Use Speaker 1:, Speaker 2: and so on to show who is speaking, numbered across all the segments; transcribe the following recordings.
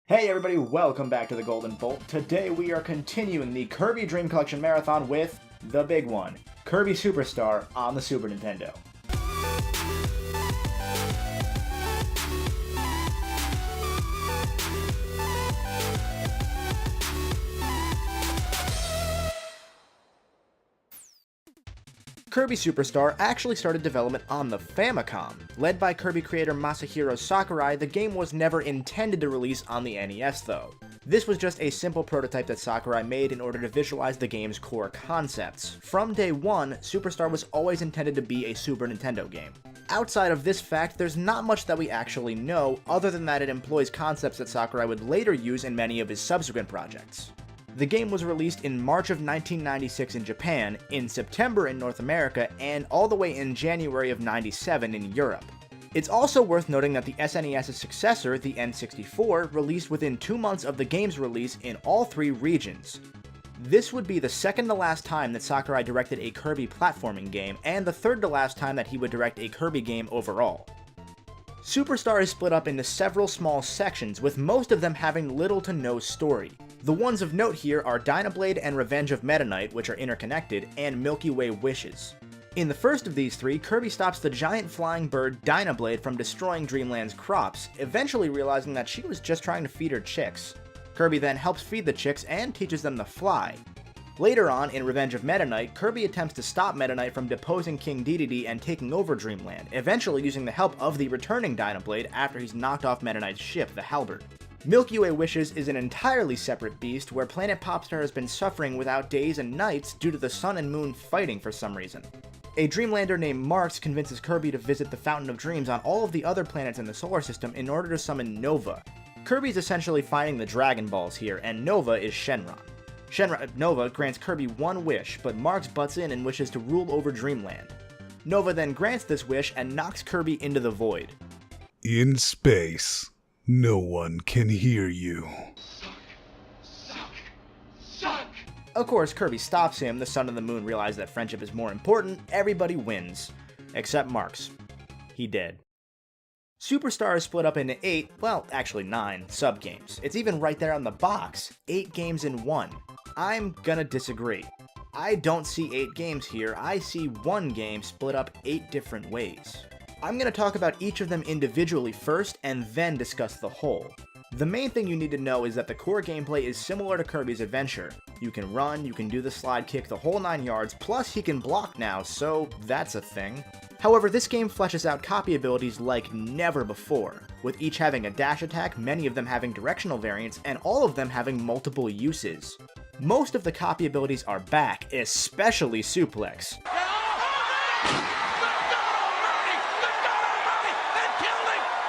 Speaker 1: Hey everybody, welcome back to the Golden Bolt. Today we are continuing the Kirby Dream Collection Marathon with the big one, Kirby Superstar on the Super Nintendo. Kirby Superstar actually started development on the Famicom. Led by Kirby creator Masahiro Sakurai, the game was never intended to release on the NES though. This was just a simple prototype that Sakurai made in order to visualize the game's core concepts. From day one, Superstar was always intended to be a Super Nintendo game. Outside of this fact, there's not much that we actually know, other than that it employs concepts that Sakurai would later use in many of his subsequent projects. The game was released in March of 1996 in Japan, in September in North America, and all the way in January of 97 in Europe. It's also worth noting that the SNES's successor, the N64, released within 2 months of the game's release in all 3 regions. This would be the second to last time that Sakurai directed a Kirby platforming game, and the third to last time that he would direct a Kirby game overall. Superstar is split up into several small sections, with most of them having little to no story. The ones of note here are Dynablade and Revenge of Meta Knight, which are interconnected, and Milky Way Wishes. In the first of these 3, Kirby stops the giant flying bird Dynablade from destroying Dreamland's crops, eventually realizing that she was just trying to feed her chicks. Kirby then helps feed the chicks and teaches them to fly. Later on, in Revenge of Meta Knight, Kirby attempts to stop Meta Knight from deposing King Dedede and taking over Dreamland, eventually using the help of the returning Dynablade after he's knocked off Meta Knight's ship, the Halberd. Milky Way Wishes is an entirely separate beast where Planet Popstar has been suffering without days and nights due to the sun and moon fighting for some reason. A Dreamlander named Marx convinces Kirby to visit the Fountain of Dreams on all of the other planets in the solar system in order to summon Nova. Kirby's essentially finding the Dragon Balls here, and Nova is Shenron. Nova grants Kirby one wish, but Marx butts in and wishes to rule over Dreamland. Nova then grants this wish and knocks Kirby into the void.
Speaker 2: In space, no one can hear you.
Speaker 3: Suck!
Speaker 1: Of course, Kirby stops him, the Sun and the Moon realize that friendship is more important, everybody wins. Except Marx. He dead. Superstar is split up into 8, well, actually 9, sub-games. It's even right there on the box, 8 games in 1. I'm gonna disagree. I don't see 8 games here, I see 1 game split up 8 different ways. I'm gonna talk about each of them individually first, and then discuss the whole. The main thing you need to know is that the core gameplay is similar to Kirby's Adventure. You can run, you can do the slide kick the whole 9 yards, plus he can block now, so that's a thing. However, this game fleshes out copy abilities like never before, with each having a dash attack, many of them having directional variants, and all of them having multiple uses. Most of the copy abilities are back, especially Suplex.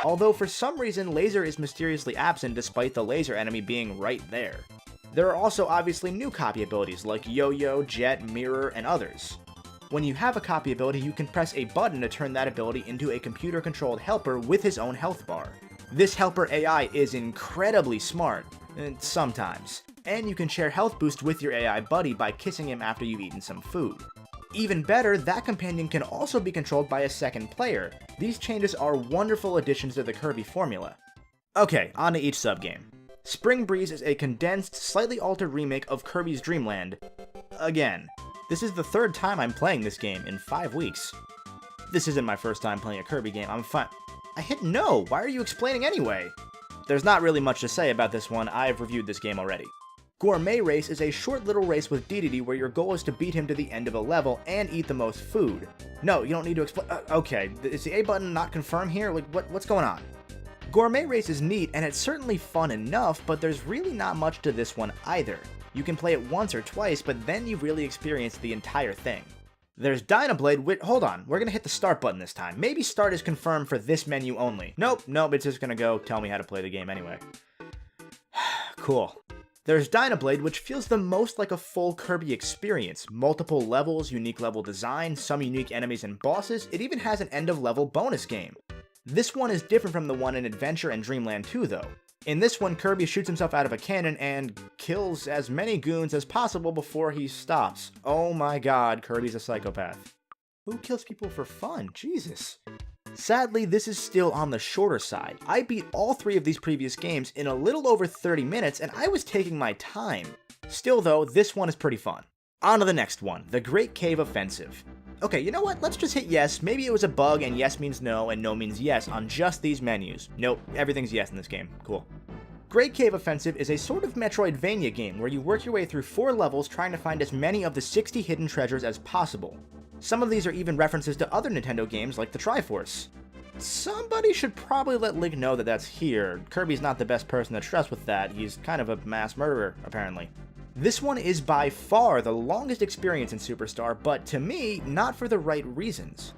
Speaker 1: Although for some reason Laser is mysteriously absent despite the laser enemy being right there. There are also obviously new copy abilities like Yo-Yo, Jet, Mirror, and others. When you have a copy ability, you can press a button to turn that ability into a computer-controlled helper with his own health bar. This helper AI is incredibly smart, sometimes, and you can share health boost with your AI buddy by kissing him after you've eaten some food. Even better, that companion can also be controlled by a second player. These changes are wonderful additions to the Kirby formula. Okay, on to each subgame. Spring Breeze is a condensed, slightly altered remake of Kirby's Dream Land. Again. This is the 3rd time I'm playing this game in 5 weeks. This isn't my first time playing a Kirby game, I'm fine. I hit no, why are you explaining anyway? There's not really much to say about this one, I've reviewed this game already. Gourmet Race is a short little race with Dedede where your goal is to beat him to the end of a level and eat the most food. No, you don't need to explain. Okay, is the A button not confirmed here? Like, what's going on? Gourmet Race is neat and it's certainly fun enough, but there's really not much to this one either. You can play it once or twice, but then you really experience the entire thing. There's Dynablade hold on, we're gonna hit the start button this time. Maybe start is confirmed for this menu only. Nope, it's just gonna go tell me how to play the game anyway. Cool. There's Dynablade, which feels the most like a full Kirby experience. Multiple levels, unique level design, some unique enemies and bosses, it even has an end-of-level bonus game. This one is different from the one in Adventure and Dreamland 2 though. In this one, Kirby shoots himself out of a cannon and kills as many goons as possible before he stops. Oh my god, Kirby's a psychopath. Who kills people for fun? Jesus. Sadly, this is still on the shorter side. I beat all 3 of these previous games in a little over 30 minutes and I was taking my time. Still though, this one is pretty fun. On to the next one, the Great Cave Offensive. Okay, you know what, let's just hit yes. Maybe it was a bug and yes means no and no means yes on just these menus. Nope, everything's yes in this game, cool. Great Cave Offensive is a sort of Metroidvania game where you work your way through 4 levels trying to find as many of the 60 hidden treasures as possible. Some of these are even references to other Nintendo games like the Triforce. Somebody should probably let Link know that that's here. Kirby's not the best person to trust with that, he's kind of a mass murderer, apparently. This one is by far the longest experience in Superstar, but to me, not for the right reasons.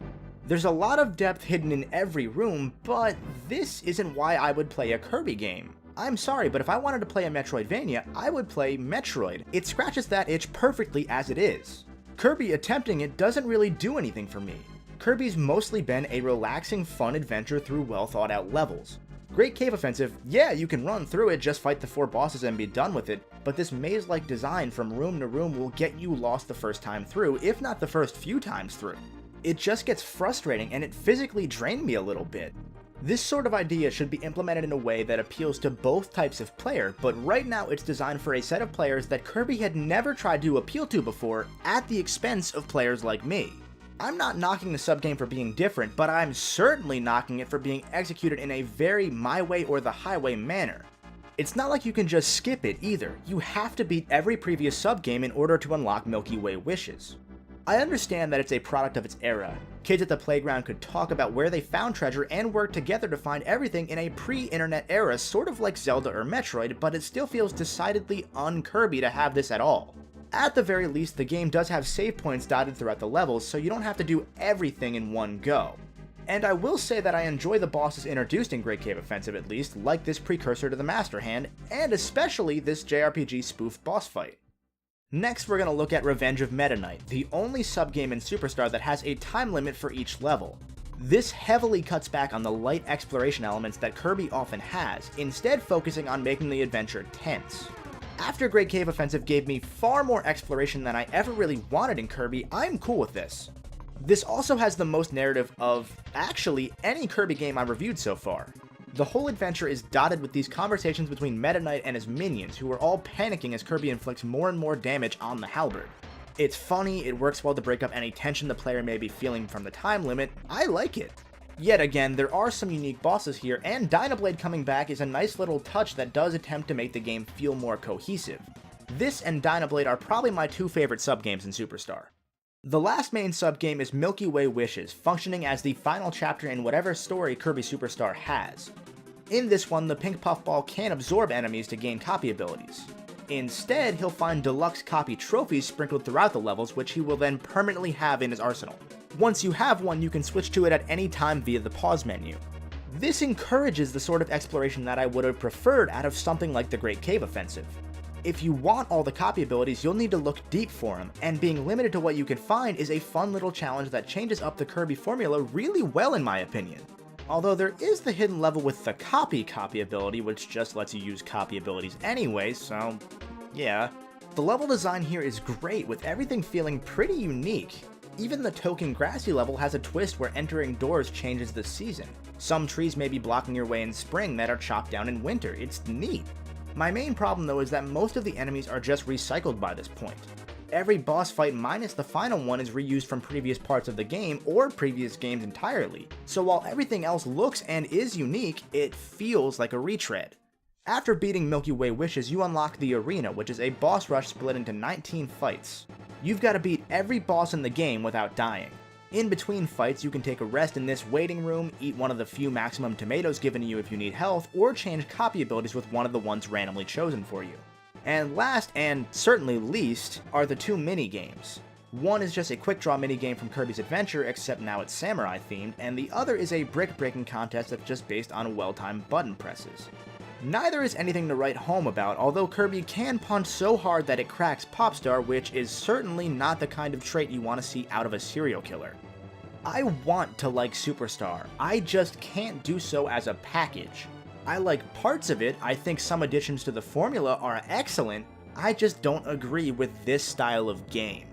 Speaker 1: There's a lot of depth hidden in every room, but this isn't why I would play a Kirby game. I'm sorry, but if I wanted to play a Metroidvania, I would play Metroid. It scratches that itch perfectly as it is. Kirby attempting it doesn't really do anything for me. Kirby's mostly been a relaxing, fun adventure through well-thought-out levels. Great Cave Offensive, yeah, you can run through it, just fight the 4 bosses and be done with it, but this maze-like design from room to room will get you lost the first time through, if not the first few times through. It just gets frustrating and it physically drained me a little bit. This sort of idea should be implemented in a way that appeals to both types of player, but right now it's designed for a set of players that Kirby had never tried to appeal to before, at the expense of players like me. I'm not knocking the subgame for being different, but I'm certainly knocking it for being executed in a very my way or the highway manner. It's not like you can just skip it either, you have to beat every previous subgame in order to unlock Milky Way wishes. I understand that it's a product of its era. Kids at the playground could talk about where they found treasure and work together to find everything in a pre-internet era, sort of like Zelda or Metroid, but it still feels decidedly un-Kirby to have this at all. At the very least, the game does have save points dotted throughout the levels, so you don't have to do everything in one go. And I will say that I enjoy the bosses introduced in Great Cave Offensive at least, like this precursor to the Master Hand, and especially this JRPG spoof boss fight. Next, we're going to look at Revenge of Meta Knight, the only subgame in Superstar that has a time limit for each level. This heavily cuts back on the light exploration elements that Kirby often has, instead focusing on making the adventure tense. After Great Cave Offensive gave me far more exploration than I ever really wanted in Kirby, I'm cool with this. This also has the most narrative of, actually, any Kirby game I've reviewed so far. The whole adventure is dotted with these conversations between Meta Knight and his minions, who are all panicking as Kirby inflicts more and more damage on the halberd. It's funny, it works well to break up any tension the player may be feeling from the time limit. I like it. Yet again, there are some unique bosses here, and Dynablade coming back is a nice little touch that does attempt to make the game feel more cohesive. This and Dynablade are probably my 2 favorite subgames in Superstar. The last main subgame is Milky Way Wishes, functioning as the final chapter in whatever story Kirby Superstar has. In this one, the pink puffball can absorb enemies to gain copy abilities. Instead, he'll find deluxe copy trophies sprinkled throughout the levels, which he will then permanently have in his arsenal. Once you have one, you can switch to it at any time via the pause menu. This encourages the sort of exploration that I would have preferred out of something like the Great Cave Offensive. If you want all the copy abilities, you'll need to look deep for them, and being limited to what you can find is a fun little challenge that changes up the Kirby formula really well in my opinion. Although there is the hidden level with the copy ability, which just lets you use copy abilities anyway, so yeah. The level design here is great, with everything feeling pretty unique. Even the Token Grassy level has a twist where entering doors changes the season. Some trees may be blocking your way in spring that are chopped down in winter, it's neat. My main problem though is that most of the enemies are just recycled by this point. Every boss fight minus the final one is reused from previous parts of the game or previous games entirely, so while everything else looks and is unique, it feels like a retread. After beating Milky Way Wishes, you unlock the Arena, which is a boss rush split into 19 fights. You've got to beat every boss in the game without dying. In between fights, you can take a rest in this waiting room, eat one of the few maximum tomatoes given to you if you need health, or change copy abilities with one of the ones randomly chosen for you. And last, and certainly least, are the 2 mini-games. One is just a quick draw minigame from Kirby's Adventure, except now it's samurai themed, and the other is a brick breaking contest that's just based on well-timed button presses. Neither is anything to write home about, although Kirby can punch so hard that it cracks Popstar, which is certainly not the kind of trait you want to see out of a serial killer. I want to like Superstar, I just can't do so as a package. I like parts of it, I think some additions to the formula are excellent, I just don't agree with this style of game.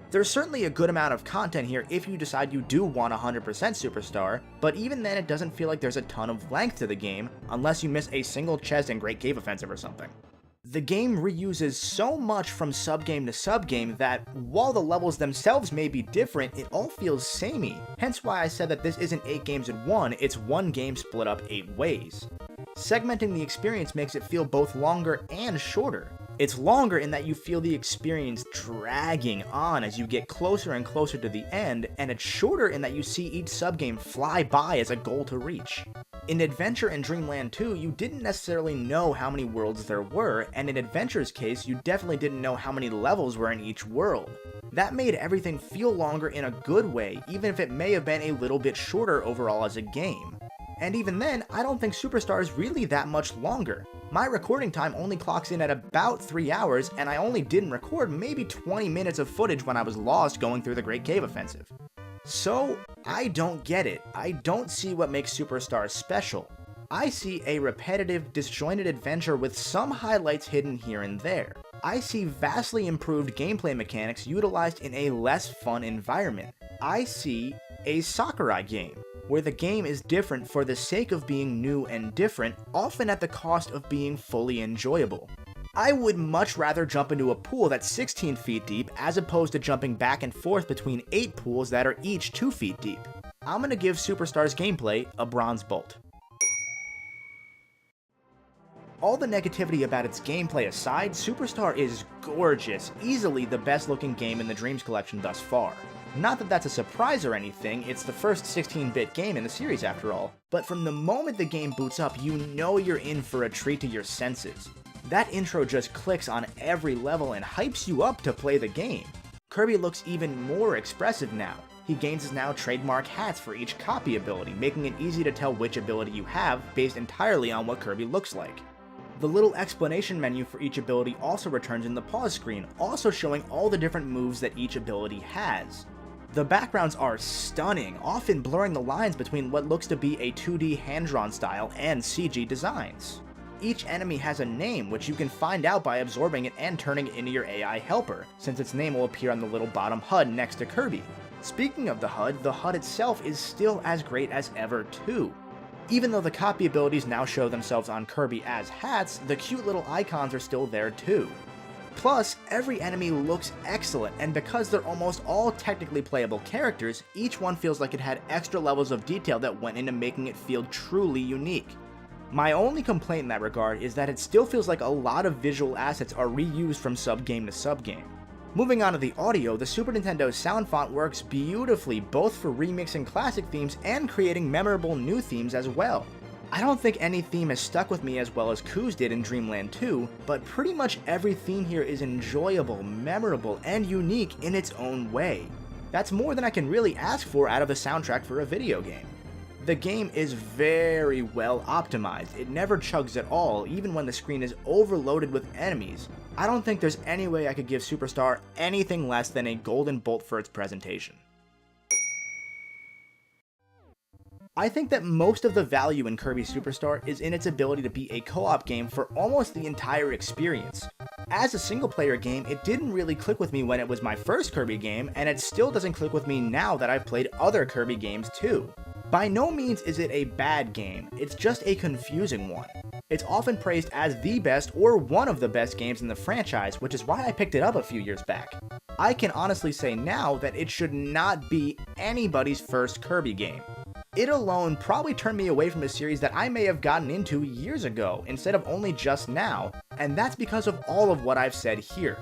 Speaker 1: There's certainly a good amount of content here if you decide you do want 100% Superstar, but even then it doesn't feel like there's a ton of length to the game, unless you miss a single chest in Great Cave Offensive or something. The game reuses so much from subgame to subgame that, while the levels themselves may be different, it all feels samey, hence why I said that this isn't 8 games in one, it's one game split up 8 ways. Segmenting the experience makes it feel both longer and shorter. It's longer in that you feel the experience dragging on as you get closer and closer to the end, and it's shorter in that you see each subgame fly by as a goal to reach. In Adventure and Dreamland 2, you didn't necessarily know how many worlds there were, and in Adventure's case, you definitely didn't know how many levels were in each world. That made everything feel longer in a good way, even if it may have been a little bit shorter overall as a game. And even then, I don't think Superstar is really that much longer. My recording time only clocks in at about 3 hours, and I only didn't record maybe 20 minutes of footage when I was lost going through the Great Cave Offensive. So, I don't get it. I don't see what makes Superstar special. I see a repetitive, disjointed adventure with some highlights hidden here and there. I see vastly improved gameplay mechanics utilized in a less fun environment. I see a Sakurai game, where the game is different for the sake of being new and different, often at the cost of being fully enjoyable. I would much rather jump into a pool that's 16 feet deep as opposed to jumping back and forth between 8 pools that are each 2 feet deep. I'm gonna give Superstar's gameplay a bronze bolt. All the negativity about its gameplay aside, Superstar is gorgeous, easily the best looking game in the Dreams collection thus far. Not that that's a surprise or anything, it's the first 16-bit game in the series after all, but from the moment the game boots up, you know you're in for a treat to your senses. That intro just clicks on every level and hypes you up to play the game. Kirby looks even more expressive now. He gains his now trademark hats for each copy ability, making it easy to tell which ability you have based entirely on what Kirby looks like. The little explanation menu for each ability also returns in the pause screen, also showing all the different moves that each ability has. The backgrounds are stunning, often blurring the lines between what looks to be a 2D hand-drawn style and CG designs. Each enemy has a name, which you can find out by absorbing it and turning it into your AI helper, since its name will appear on the little bottom HUD next to Kirby. Speaking of the HUD itself is still as great as ever too. Even though the copy abilities now show themselves on Kirby as hats, the cute little icons are still there too. Plus, every enemy looks excellent, and because they're almost all technically playable characters, each one feels like it had extra levels of detail that went into making it feel truly unique. My only complaint in that regard is that it still feels like a lot of visual assets are reused from subgame to subgame. Moving on to the audio, the Super Nintendo sound font works beautifully both for remixing classic themes and creating memorable new themes as well. I don't think any theme has stuck with me as well as Koo's did in Dreamland 2, but pretty much every theme here is enjoyable, memorable, and unique in its own way. That's more than I can really ask for out of a soundtrack for a video game. The game is very well optimized. It never chugs at all, even when the screen is overloaded with enemies. I don't think there's any way I could give Superstar anything less than a golden bolt for its presentation. I think that most of the value in Kirby Superstar is in its ability to be a co-op game for almost the entire experience. As a single-player game, it didn't really click with me when it was my first Kirby game, and it still doesn't click with me now that I've played other Kirby games too. By no means is it a bad game, it's just a confusing one. It's often praised as the best or one of the best games in the franchise, which is why I picked it up a few years back. I can honestly say now that it should not be anybody's first Kirby game. It alone probably turned me away from a series that I may have gotten into years ago, instead of only just now, and that's because of all of what I've said here.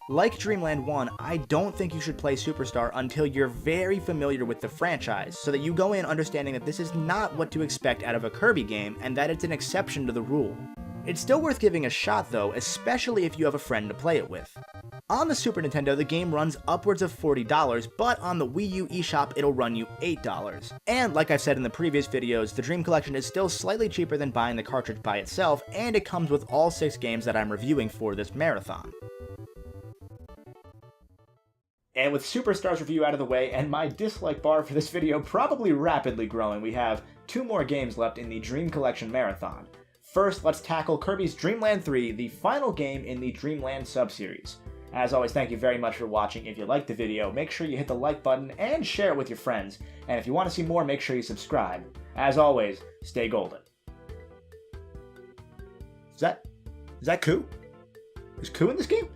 Speaker 1: Like Dreamland 1, I don't think you should play Superstar until you're very familiar with the franchise, so that you go in understanding that this is not what to expect out of a Kirby game, and that it's an exception to the rule. It's still worth giving a shot though, especially if you have a friend to play it with. On the Super Nintendo, the game runs upwards of $40, but on the Wii U eShop, it'll run you $8. And like I've said in the previous videos, the Dream Collection is still slightly cheaper than buying the cartridge by itself, and it comes with all 6 games that I'm reviewing for this marathon. And with Superstar's review out of the way, and my dislike bar for this video probably rapidly growing, we have 2 more games left in the Dream Collection marathon. First, let's tackle Kirby's Dreamland 3, the final game in the Dreamland sub-series. As always, thank you very much for watching. If you liked the video, make sure you hit the like button and share it with your friends. And if you want to see more, make sure you subscribe. As always, stay golden. Is that Koo? Is Koo in this game?